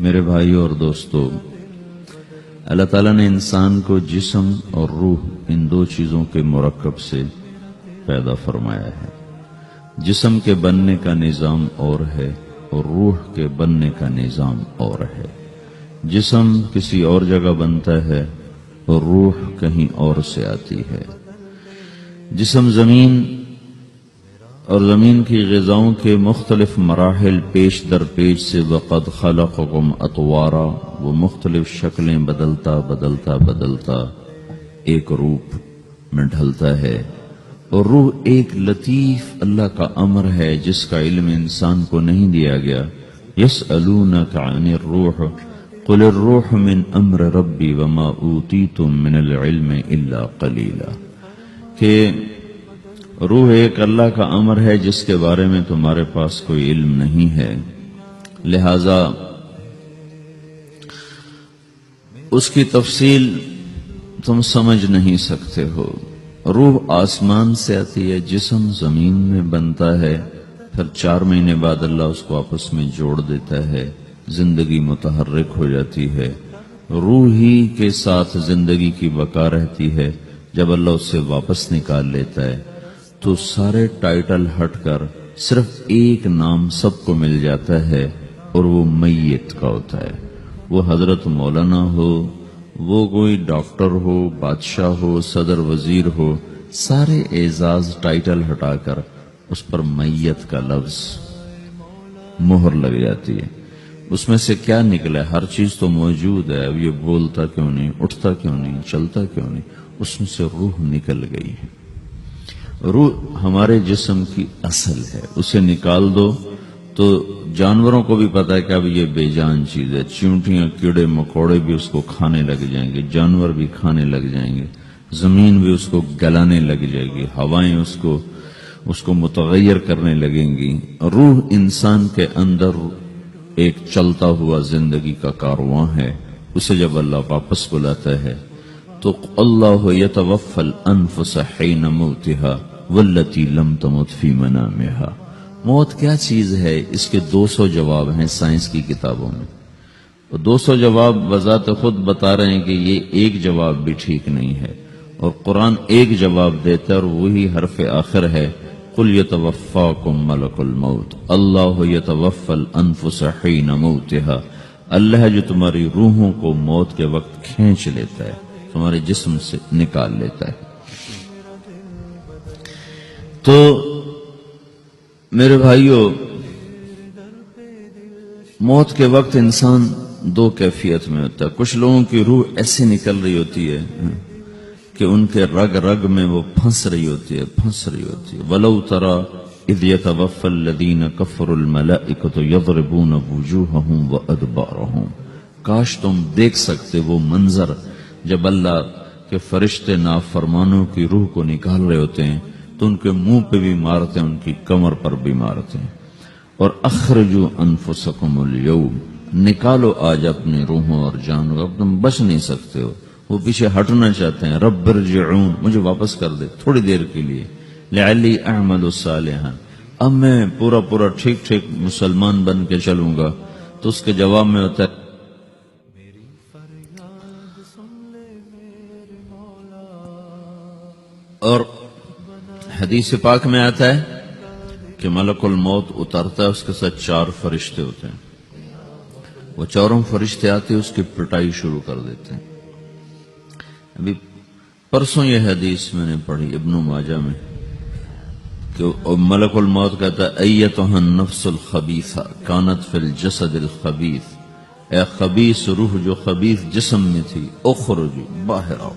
میرے بھائیوں اور دوستو، اللہ تعالیٰ نے انسان کو جسم اور روح ان دو چیزوں کے مرکب سے پیدا فرمایا ہے۔ جسم کے بننے کا نظام اور ہے اور روح کے بننے کا نظام اور ہے۔ جسم کسی اور جگہ بنتا ہے اور روح کہیں اور سے آتی ہے۔ جسم زمین اور زمین کی غذاؤں کے مختلف مراحل پیش در پیش سے وقد خلقکم اطوارا، وہ مختلف شکلیں بدلتا بدلتا ایک روپ میں ڈھلتا ہے، اور روح ایک لطیف اللہ کا امر ہے جس کا علم انسان کو نہیں دیا گیا۔ یسألونک عن الروح قل الروح من امر ربی وما اوتیتم من العلم الا قلیلا، کہ روح ایک اللہ کا امر ہے جس کے بارے میں تمہارے پاس کوئی علم نہیں ہے، لہذا اس کی تفصیل تم سمجھ نہیں سکتے ہو۔ روح آسمان سے آتی ہے، جسم زمین میں بنتا ہے، پھر 4 مہینے بعد اللہ اس کو آپس میں جوڑ دیتا ہے، زندگی متحرک ہو جاتی ہے۔ روح ہی کے ساتھ زندگی کی بقا رہتی ہے۔ جب اللہ اس سے واپس نکال لیتا ہے تو سارے ٹائٹل ہٹ کر صرف ایک نام سب کو مل جاتا ہے، اور وہ میت کا ہوتا ہے۔ وہ حضرت مولانا ہو، وہ کوئی ڈاکٹر ہو، بادشاہ ہو، صدر وزیر ہو، سارے اعزاز ٹائٹل ہٹا کر اس پر میت کا لفظ مہر لگ جاتی ہے۔ اس میں سے کیا نکلا ہے؟ ہر چیز تو موجود ہے، اب یہ بولتا کیوں نہیں، اٹھتا کیوں نہیں، چلتا کیوں نہیں؟ اس میں سے روح نکل گئی ہے۔ روح ہمارے جسم کی اصل ہے، اسے نکال دو تو جانوروں کو بھی پتا ہے کہ اب یہ بے جان چیز ہے، چیونٹیاں کیڑے مکوڑے بھی اس کو کھانے لگ جائیں گے، جانور بھی کھانے لگ جائیں گے، زمین بھی اس کو گلانے لگ جائے گی، ہوائیں اس کو متغیر کرنے لگیں گی۔ روح انسان کے اندر ایک چلتا ہوا زندگی کا کارواں ہے۔ اسے جب اللہ واپس بلاتا ہے تو اللہ یتوفی الانفس حین موتها والتی لم تمت فی منامها۔ موت کیا چیز ہے؟ اس کے 200 جواب ہیں سائنس کی کتابوں میں، اور 200 جواب بذات خود بتا رہے ہیں کہ یہ ایک جواب بھی ٹھیک نہیں ہے، اور قرآن ایک جواب دیتا ہے اور وہی حرف آخر ہے، قل یتوفاکم ملک الموت اللہ یتوفی الانفس حین موتها۔ اللہ ہے جو تمہاری روحوں کو موت کے وقت کھینچ لیتا ہے، تمہارے جسم سے نکال لیتا ہے۔ تو میرے بھائیوں، موت کے وقت انسان 2 کیفیت میں ہوتا ہے۔ کچھ لوگوں کی روح ایسے نکل رہی ہوتی ہے کہ ان کے رگ رگ میں وہ پھنس رہی ہوتی ہے۔ وَلَوْ تَرَى اِذْ يَتَوَفَّى الَّذِينَ كَفَرُوا الْمَلَائِكَةُ يَضْرِبُونَ وُجُوهَهُمْ وَأَدْبَارَهُمْ۔ کاش تم دیکھ سکتے وہ منظر جب اللہ کے فرشتے نافرمانوں کی روح کو نکال رہے ہوتے ہیں تو ان کے منہ پہ بھی مارتے ہیں، ان کی کمر پر بھی مارتے ہیں۔ اور اخرجوا انفسکم اليوم، نکالو آج اپنی روحوں اور جانوں، اب تم بچ نہیں سکتے ہو۔ وہ پیچھے ہٹنا چاہتے ہیں، رب ارجعون، مجھے واپس کر دے تھوڑی دیر کے لیے، لعلی اعمل صالحا، اب میں پورا ٹھیک مسلمان بن کے چلوں گا۔ تو اس کے جواب میں ہوتا ہے اور حدیث پاک میں آتا ہے کہ ملک الموت اترتا ہے، اس کے ساتھ 4 فرشتے ہوتے ہیں۔ وہ 4 فرشتے آتے اس کی پٹائی شروع کر دیتے ہیں۔ ابھی پرسوں یہ حدیث میں نے پڑھی ابن ماجہ میں کہ ملک الموت کہتا ہے ایتھا النفس الخبیثہ کانت فی الجسد الخبیث، اے خبیث روح جو خبیث جسم میں تھی، اخرج، باہر آؤ۔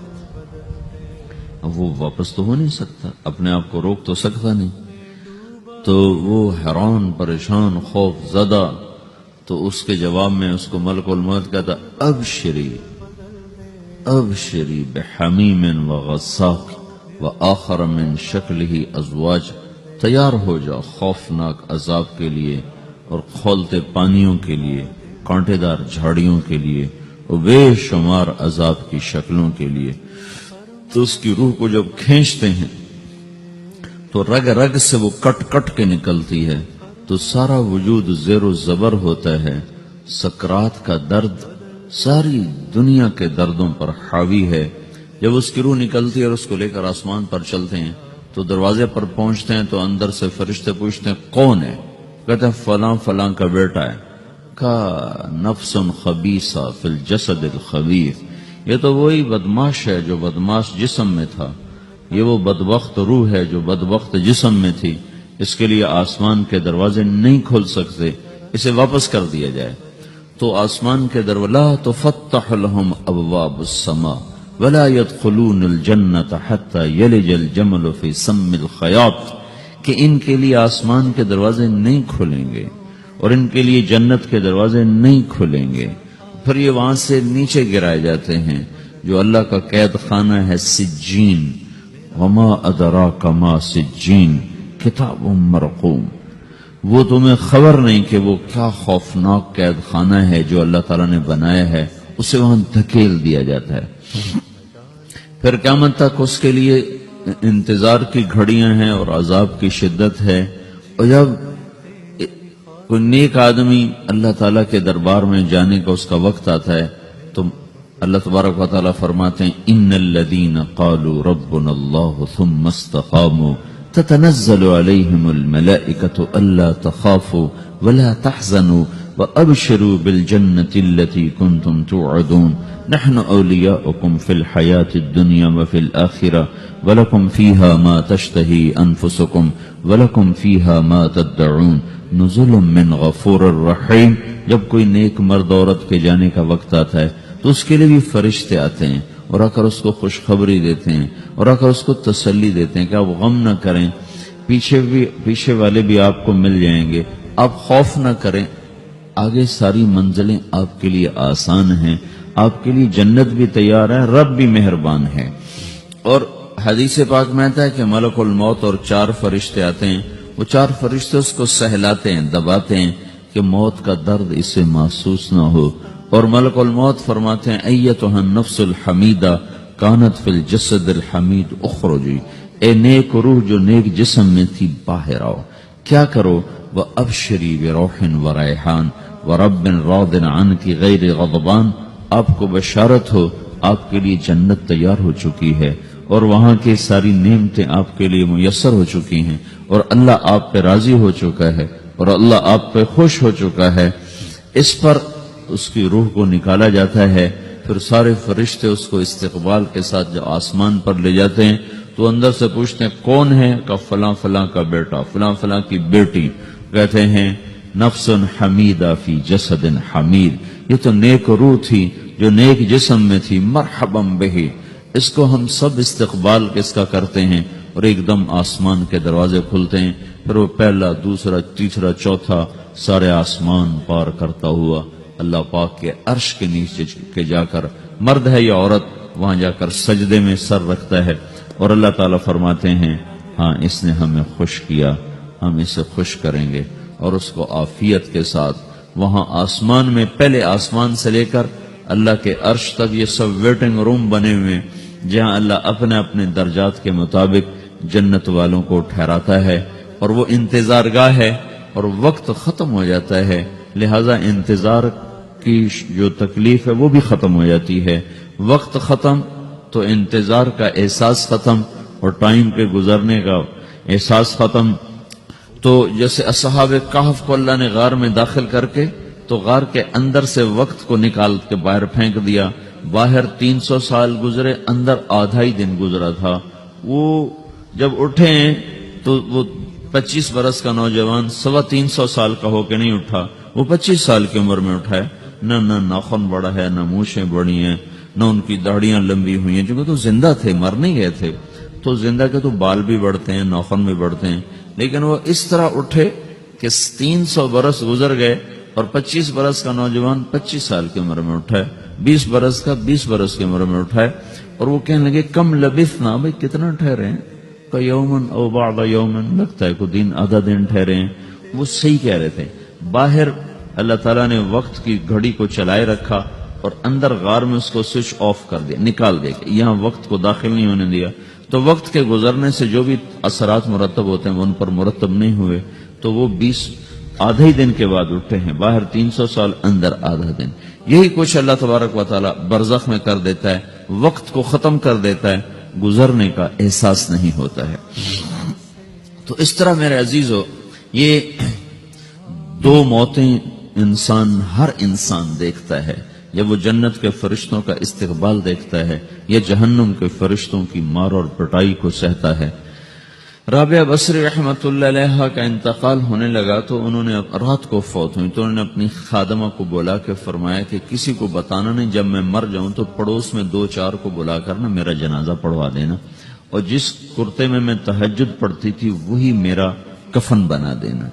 اب وہ واپس تو ہو نہیں سکتا، اپنے آپ کو روک تو سکتا نہیں، تو وہ حیران، پریشان، خوف زدہ، تو اس کے جواب میں اس کو ملک الموت کہتا ابشری بحمیم وغساق وآخر من شکلہ ازواج، تیار ہو جاؤ خوفناک عذاب کے لیے اور کھولتے پانیوں کے لیے، کانٹے دار جھاڑیوں کے لیے، اور بے شمار عذاب کی شکلوں کے لیے۔ تو اس کی روح کو جب کھینچتے ہیں تو رگ رگ سے وہ کٹ کٹ کے نکلتی ہے، تو سارا وجود زیر و زبر ہوتا ہے، سکرات کا درد ساری دنیا کے دردوں پر حاوی ہے۔ جب اس کی روح نکلتی ہے اور اس کو لے کر آسمان پر چلتے ہیں تو دروازے پر پہنچتے ہیں تو اندر سے فرشتے پوچھتے ہیں کون ہے؟ کہتے ہیں فلاں فلاں کا بیٹا ہے۔ کہا نفس خبیثہ فی الجسد الخبیث، یہ تو وہی بدماش ہے جو بدماش جسم میں تھا، یہ وہ بدبخت روح ہے جو بدبخت جسم میں تھی، اس کے لیے آسمان کے دروازے نہیں کھل سکتے، اسے واپس کر دیا جائے۔ تو آسمان کے دروازے لا تفتح لهم ابواب السماء ولا يدخلون الجنة حتى يلج الجمل في سم الخياط، کہ ان کے لیے آسمان کے دروازے نہیں کھلیں گے اور ان کے لیے جنت کے دروازے نہیں کھلیں گے، پھر یہ وہاں سے نیچے گرائے جاتے ہیں جو اللہ کا قید خانہ ہے سجین۔ وما ادراک ما سجین کتاب مرقوم، وہ تمہیں خبر نہیں کہ وہ کیا خوفناک قید خانہ ہے جو اللہ تعالیٰ نے بنایا ہے، اسے وہاں دھکیل دیا جاتا ہے۔ پھر قیامت تک اس کے لیے انتظار کی گھڑیاں ہیں اور عذاب کی شدت ہے۔ اور جب کوئی نیک آدمی اللہ تعالیٰ کے دربار میں جانے کا اس کا وقت آتا ہے تو اللہ تبارک و تعالیٰ فرماتے ہیں ان الذین قالوا ربنا اللہ ثم استقاموا تتنزل علیہم الملائکۃ الا تخافوا ولا تحزنوا وابشروا بالجنة التي كنتم توعدون نحن اولیاؤکم فی الحیاة الدنیا وفی الآخرة ولکم فیہا ما تشتہی انفسکم ولکم فیہا ما تدعون نزل من غفور الرحیم۔ جب کوئی نیک مرد عورت کے جانے کا وقت آتا ہے تو اس کے لیے بھی فرشتے آتے ہیں اور آ کر اس کو خوشخبری دیتے ہیں اور آ کر اس کو تسلی دیتے ہیں کہ آپ غم نہ کریں، پیچھے والے بھی آپ کو مل جائیں گے، آپ خوف نہ کریں، آگے ساری منزلیں آپ کے لیے آسان ہیں، آپ کے لیے جنت بھی تیار ہے، رب بھی مہربان ہے۔ اور حدیث پاک میں آتا ہے کہ ملک الموت اور 4 فرشتے آتے ہیں، وہ 4 فرشتے اس کو سہلاتے ہیں، دباتے ہیں کہ موت کا درد اسے محسوس نہ ہو، اور ملک الموت فرماتے ہیں ایتھا النفس الحمیدہ کانت فی الجسد الحمید اخرجی، اے نیک روح جو نیک جسم میں تھی باہر آؤ، کیا کرو؟ وَأَبْشِرِي بِرَوْحٍ وَرَيْحَانٍ وَرَبٍّ رَاضٍ عَنْكِ غَيْرِ غَضْبَانٍ، آپ کو بشارت ہو آپ کے لیے جنت تیار ہو چکی ہے اور وہاں کی ساری نعمتیں آپ کے لیے میسر ہو چکی ہیں اور اللہ آپ پہ راضی ہو چکا ہے اور اللہ آپ پہ خوش ہو چکا ہے۔ اس پر اس کی روح کو نکالا جاتا ہے، پھر سارے فرشتے اس کو استقبال کے ساتھ جب آسمان پر لے جاتے ہیں تو اندر سے پوچھتے ہیں کون ہے؟ کہ فلاں فلاں کا بیٹا، فلاں فلاں کی بیٹی۔ کہتے ہیں نفس حمیدہ فی جسد حمید، یہ تو نیک روح تھی جو نیک جسم میں تھی، مرحبا بہ، اس کو ہم سب استقبال کس کا کرتے ہیں، اور ایک دم آسمان کے دروازے کھلتے ہیں، پھر وہ پہلا دوسرا تیسرا چوتھا سارے آسمان پار کرتا ہوا اللہ پاک کے عرش کے نیچے کے جا کر، مرد ہے یا عورت، وہاں جا کر سجدے میں سر رکھتا ہے اور اللہ تعالیٰ فرماتے ہیں ہاں اس نے ہمیں خوش کیا، ہم اسے خوش کریں گے، اور اس کو عافیت کے ساتھ وہاں آسمان میں، پہلے آسمان سے لے کر اللہ کے عرش تک یہ سب ویٹنگ روم بنے ہوئے جہاں اللہ اپنے اپنے درجات کے مطابق جنت والوں کو ٹھہراتا ہے، اور وہ انتظار گاہ ہے اور وقت ختم ہو جاتا ہے، لہذا انتظار کی جو تکلیف ہے وہ بھی ختم ہو جاتی ہے، وقت ختم تو انتظار کا احساس ختم اور ٹائم کے گزرنے کا احساس ختم۔ تو جیسے اصحاب کہف کو اللہ نے غار میں داخل کر کے تو غار کے اندر سے وقت کو نکال کے باہر پھینک دیا، باہر 300 سال گزرے، اندر آدھا ہی دن گزرا تھا۔ وہ جب اٹھے ہیں تو وہ 25 برس کا نوجوان 325 سال کا ہو کے نہیں اٹھا، وہ 25 سال کی عمر میں اٹھا ہے، نہ ناخن بڑا ہے، نہ مونچھیں بڑی ہیں، نہ ان کی داڑیاں لمبی ہوئی ہیں، کیونکہ تو زندہ تھے، مر نہیں گئے تھے، تو زندہ کے تو بال بھی بڑھتے ہیں، ناخن بھی بڑھتے ہیں، لیکن وہ اس طرح اٹھے کہ 300 برس گزر گئے اور 25 برس کا نوجوان 25 سال کی عمر میں اٹھا ہے، 20 برس کا 20 برس کی عمر میں اٹھا ہے، اور وہ کہنے لگے کم لبثنا، بھئی کتنا ٹھہرے ہیں؟ کہ یومن او بعض یومن، لگتا ہے کوئی دن آدھا دن ٹھہرے ہیں۔ وہ صحیح کہہ رہے تھے، باہر اللہ تعالیٰ نے وقت کی گھڑی کو چلائے رکھا اور اندر غار میں اس کو سوئچ آف کر دیا، نکال دیا، یہاں وقت کو داخل نہیں ہونے دیا، تو وقت کے گزرنے سے جو بھی اثرات مرتب ہوتے ہیں وہ ان پر مرتب نہیں ہوئے، تو وہ آدھے ہی دن کے بعد اٹھے ہیں، باہر 300 سال، اندر آدھا دن. یہی کچھ اللہ تبارک و تعالی برزخ میں کر دیتا ہے، وقت کو ختم کر دیتا ہے، گزرنے کا احساس نہیں ہوتا ہے. تو اس طرح میرے عزیزو، یہ دو موتیں ہر انسان دیکھتا ہے. یا وہ جنت کے فرشتوں کا استقبال دیکھتا ہے یا جہنم کے فرشتوں کی مار اور پٹائی کو سہتا ہے. رابعہ بصری رحمت اللہ علیہ کا انتقال ہونے لگا تو انہوں نے رات کو فوت ہوئی تو انہوں نے اپنی خادمہ کو بلا کے فرمایا کہ کسی کو بتانا نہیں، جب میں مر جاؤں تو پڑوس میں 2-4 کو بلا کر نا میرا جنازہ پڑھوا دینا، اور جس کرتے میں تہجد پڑھتی تھی وہی میرا کفن بنا دینا،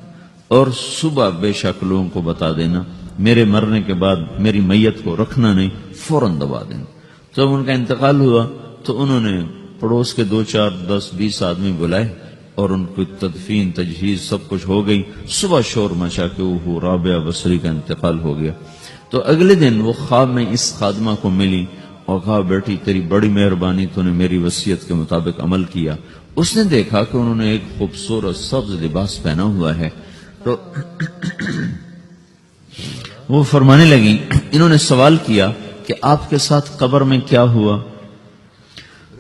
اور صبح بے شک لوگوں کو بتا دینا میرے مرنے کے بعد میری میت کو رکھنا نہیں، فوراً دبا دینا. جب ان کا انتقال ہوا تو انہوں نے پڑوس کے 2-4-10-20 آدمی بلائے اور ان کی تدفین تجہیز سب کچھ ہو گئی. صبح شور مچا کہ وہ رابعہ بصری کا انتقال ہو گیا. تو اگلے دن وہ خواب میں اس خادمہ کو ملی اور کہا بیٹی تیری بڑی مہربانی، تو نے میری وصیت کے مطابق عمل کیا. اس نے دیکھا کہ انہوں نے ایک خوبصورت سبز لباس پہنا ہوا ہے. تو وہ فرمانے لگی، انہوں نے سوال کیا کہ آپ کے ساتھ قبر میں کیا ہوا؟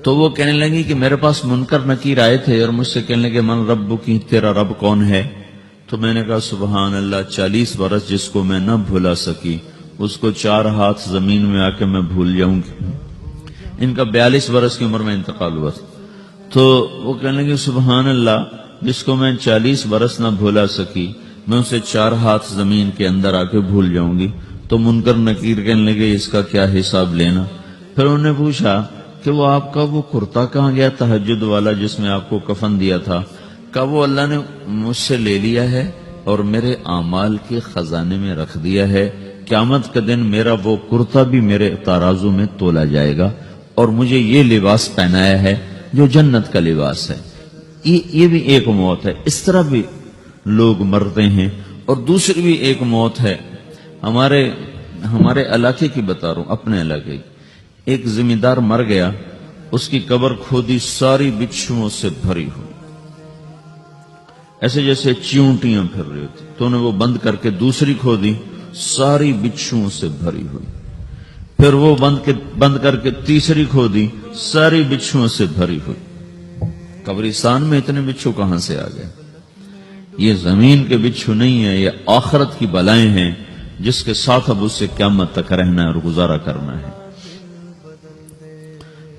تو وہ کہنے لگی کہ میرے پاس منکر نکیر آئے تھے اور مجھ سے کہنے لگے من رب کی، تیرا رب کون ہے؟ تو میں نے کہا سبحان اللہ، 40 برس جس کو میں نہ بھولا سکی اس کو 4 ہاتھ زمین میں آ کے میں بھول جاؤں گی. ان کا 42 برس کی عمر میں انتقال ہوا. تو وہ کہنے لگے سبحان اللہ، جس کو میں 40 برس نہ بھولا سکی میں اسے 4 ہاتھ زمین کے اندر آ کے بھول جاؤں گی. تو منکر نکیر کہنے لگے اس کا کیا حساب لینا؟ پھر انہوں نے پوچھا کہ وہ آپ کا وہ کرتا کہاں گیا تہجد والا جس میں آپ کو کفن دیا تھا؟ کہ وہ اللہ نے مجھ سے لے لیا ہے اور میرے اعمال کے خزانے میں رکھ دیا ہے. قیامت کے دن میرا وہ کرتا بھی میرے ترازو میں تولا جائے گا اور مجھے یہ لباس پہنایا ہے جو جنت کا لباس ہے. یہ بھی ایک موت ہے. اس طرح بھی لوگ مرتے ہیں. اور دوسری بھی ایک موت ہے. ہمارے علاقے کی بتا رہا ہوں، اپنے علاقے کی. ایک زمیندار مر گیا، اس کی قبر کھودی، ساری بچھوؤں سے بھری ہوئی، ایسے جیسے چیونٹیاں پھر رہی ہوتی. تو انہیں وہ بند کر کے دوسری کھودی، ساری بچھوؤں سے بھری ہوئی. پھر وہ بند کر کے تیسری کھودی، ساری بچھوؤں سے بھری ہوئی. قبرستان میں اتنے بچھو کہاں سے آ گئے؟ یہ زمین کے بچھو نہیں ہے، یہ آخرت کی بلائیں ہیں جس کے ساتھ اب اس سے قیامت تک رہنا ہے اور گزارا کرنا ہے.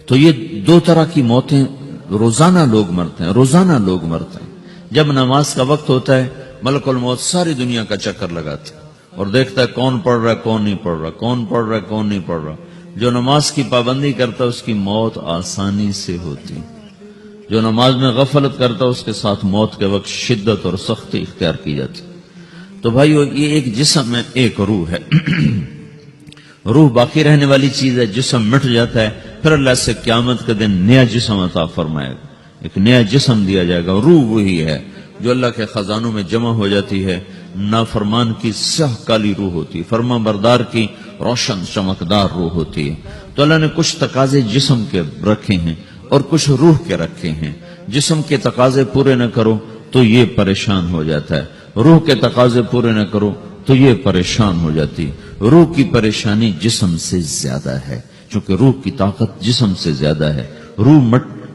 تو یہ 2 طرح کی موتیں روزانہ لوگ مرتے ہیں، روزانہ لوگ مرتے ہیں. جب نماز کا وقت ہوتا ہے ملک الموت ساری دنیا کا چکر لگاتا ہے اور دیکھتا ہے کون پڑھ رہا ہے کون نہیں پڑھ رہا، کون پڑھ رہا ہے کون نہیں پڑھ رہا. جو نماز کی پابندی کرتا ہے اس کی موت آسانی سے ہوتی، جو نماز میں غفلت کرتا ہے اس کے ساتھ موت کے وقت شدت اور سختی اختیار کی جاتی. تو بھائیو، یہ ایک جسم ہے، ایک روح ہے. روح باقی رہنے والی چیز ہے، جسم مٹ جاتا ہے، پھر اللہ سے قیامت کے دن نیا جسم عطا فرمائے گا، ایک نیا جسم دیا جائے گا. روح وہی ہے جو اللہ کے خزانوں میں جمع ہو جاتی ہے. نافرمان کی سیاہ کالی روح ہوتی ہے، فرما بردار کی روشن چمکدار روح ہوتی ہے. تو اللہ نے کچھ تقاضے جسم کے رکھے ہیں اور کچھ روح کے رکھے ہیں. جسم کے تقاضے پورے نہ کرو تو یہ پریشان ہو جاتا ہے، روح کے تقاضے پورے نہ کرو تو یہ پریشان ہو جاتی. روح کی پریشانی جسم سے زیادہ ہے، چونکہ روح کی طاقت جسم سے زیادہ ہے.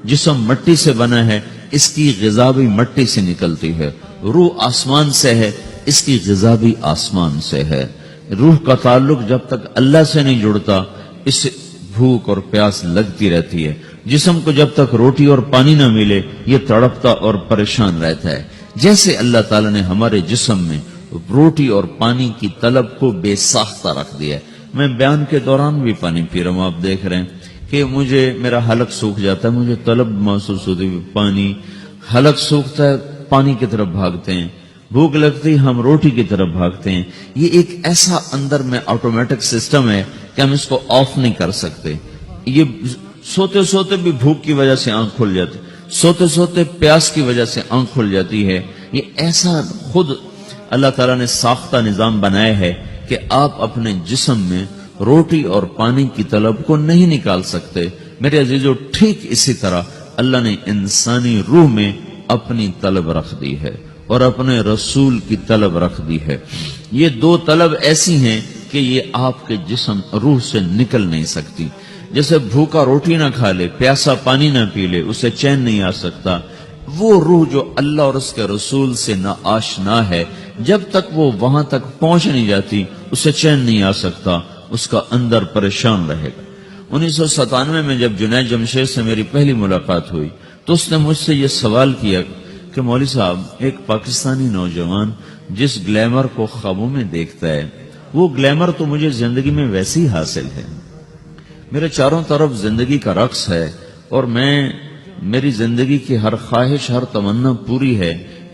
جسم مٹی سے بنا ہے، اس کی غذا بھی مٹی سے نکلتی ہے. روح آسمان سے ہے، اس کی غذا بھی آسمان سے ہے. روح کا تعلق جب تک اللہ سے نہیں جڑتا اس سے بھوک اور پیاس لگتی رہتی ہے. جسم کو جب تک روٹی اور پانی نہ ملے یہ تڑپتا اور پریشان رہتا ہے. جیسے اللہ تعالیٰ نے ہمارے جسم میں روٹی اور پانی کی طلب کو بے ساختہ رکھ دیا ہے. میں بیان کے دوران بھی پانی پی رہا ہوں، آپ دیکھ رہے ہیں کہ میرا حلق سوکھ جاتا ہے، مجھے طلب محسوس ہوتی ہے پانی. حلق سوکھتا ہے پانی کی طرف بھاگتے ہیں، بھوک لگتی ہم روٹی کی طرف بھاگتے ہیں. یہ ایک ایسا اندر میں آٹومیٹک سسٹم ہے کہ ہم اس کو آف نہیں کر سکتے. یہ سوتے سوتے بھی بھوک کی وجہ سے آنکھ کھل جاتی، سوتے سوتے پیاس کی وجہ سے آنکھ کھل جاتی ہے. یہ ایسا خود اللہ تعالیٰ نے ساختہ نظام بنایا ہے کہ آپ اپنے جسم میں روٹی اور پانی کی طلب کو نہیں نکال سکتے. میرے عزیزو، ٹھیک اسی طرح اللہ نے انسانی روح میں اپنی طلب رکھ دی ہے. اور اپنے رسول کی طلب رکھ دی ہے. یہ دو طلب ایسی ہیں کہ یہ آپ کے جسم روح سے نکل نہیں سکتی. جیسے بھوکا روٹی نہ کھا لے، پیاسا پانی نہ پی لے، اسے چین نہیں آ سکتا. وہ روح جو اللہ اور اس کے رسول سے نہ آشنا ہے، جب تک وہ وہاں تک پہنچ نہیں جاتی اسے چین نہیں آ سکتا، اس کا اندر پریشان رہے گا. 1997 میں جب جنید جمشید سے میری پہلی ملاقات ہوئی تو اس نے مجھ سے یہ سوال کیا کہ مولوی صاحب، ایک پاکستانی نوجوان جس گلیمر کو خوابوں میں دیکھتا ہے، وہ گلیمر تو مجھے زندگی میں ویسے ہی حاصل ہے. میرے چاروں طرف زندگی کا رقص ہے اور میری زندگی کی ہر خواہش، ہر تمنا پوری ہے.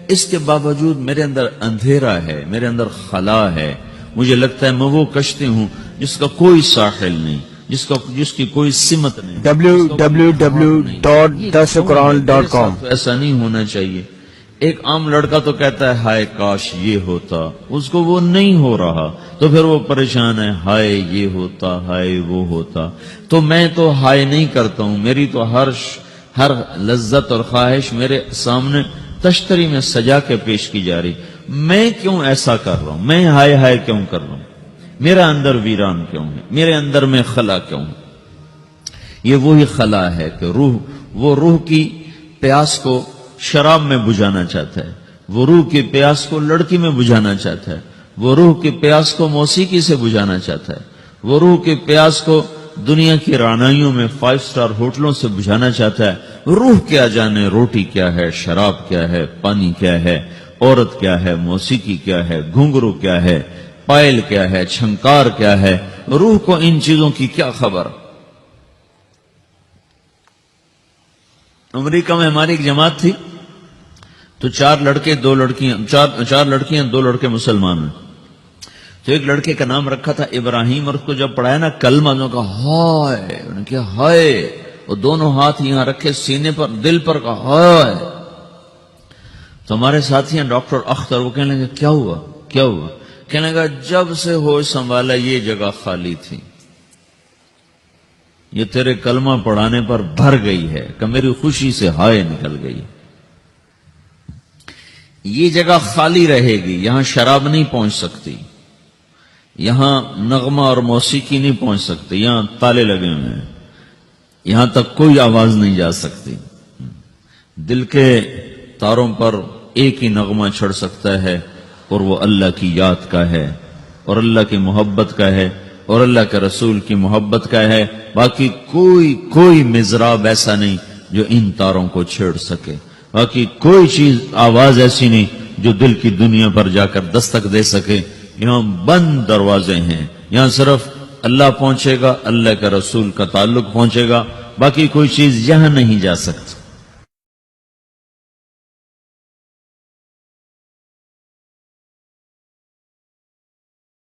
اس کے باوجود میرے اندر اندھیرا ہے، میرے اندر خلا ہے. مجھے لگتا ہے میں وہ کشتی ہوں جس کا کوئی ساحل نہیں، جس کی کوئی سمت نہیں. www.dasquran.com. ایسا نہیں ہونا چاہیے. ایک عام لڑکا تو کہتا ہے ہائے کاش یہ ہوتا، اس کو وہ نہیں ہو رہا تو پھر وہ پریشان ہے، ہائے یہ ہوتا، ہائے وہ ہوتا. تو میں تو ہائے نہیں کرتا ہوں، میری تو ہر لذت اور خواہش میرے سامنے تشتری میں سجا کے پیش کی جا رہی. میں کیوں ایسا کر رہا ہوں؟ میں ہائے ہائے کیوں کر رہا ہوں؟ میرا اندر ویران کیوں ہے؟ میرے اندر میں خلا کیوں ہے؟ یہ وہی خلا ہے کہ وہ روح کی پیاس کو شراب میں بجھانا چاہتا ہے، وہ روح کی پیاس کو لڑکی میں بجھانا چاہتا ہے، وہ روح کی پیاس کو موسیقی سے بجھانا چاہتا ہے، وہ روح کی پیاس کو دنیا کی رعنائیوں میں 5 سٹار ہوٹلوں سے بجھانا چاہتا ہے. روح کیا جانے روٹی کیا ہے، شراب کیا ہے، پانی کیا ہے، عورت کیا ہے، موسیقی کیا ہے، گھنگرو کیا ہے، پائل کیا ہے، چھنکار کیا ہے. روح کو ان چیزوں کی کیا خبر؟ امریکہ میں ہماری ایک جماعت تھی تو 4 لڑکے 2 لڑکیاں، 4 لڑکیاں 2 لڑکے مسلمان ہیں. تو ایک لڑکے کا نام رکھا تھا ابراہیم، اور اس کو جب پڑھایا نا کلمہ، انہوں نے کہا ہائے، انہوں نے کہا ہائے، اور دونوں ہاتھ یہاں رکھے سینے پر، دل پر، کہا ہائے. تو ہمارے ساتھی ہیں ڈاکٹر اختر، وہ کہنے لگے کیا ہوا کیا ہوا؟ کہنے لگا جب سے ہوش سنبھالا یہ جگہ خالی تھی، یہ تیرے کلمہ پڑھانے پر بھر گئی ہے کہ میری خوشی سے ہائے نکل گئی. یہ جگہ خالی رہے گی، یہاں شراب نہیں پہنچ سکتی، یہاں نغمہ اور موسیقی نہیں پہنچ سکتی، یہاں تالے لگے ہوئے ہیں، یہاں تک کوئی آواز نہیں جا سکتی. دل کے تاروں پر ایک ہی نغمہ چڑھ سکتا ہے اور وہ اللہ کی یاد کا ہے، اور اللہ کی محبت کا ہے، اور اللہ کے رسول کی محبت کا ہے. باقی کوئی مزراب ایسا نہیں جو ان تاروں کو چھیڑ سکے. باقی کوئی چیز، آواز ایسی نہیں جو دل کی دنیا پر جا کر دستک دے سکے. یہاں بند دروازے ہیں، یہاں صرف اللہ پہنچے گا، اللہ کے رسول کا تعلق پہنچے گا، باقی کوئی چیز یہاں نہیں جا سکتی.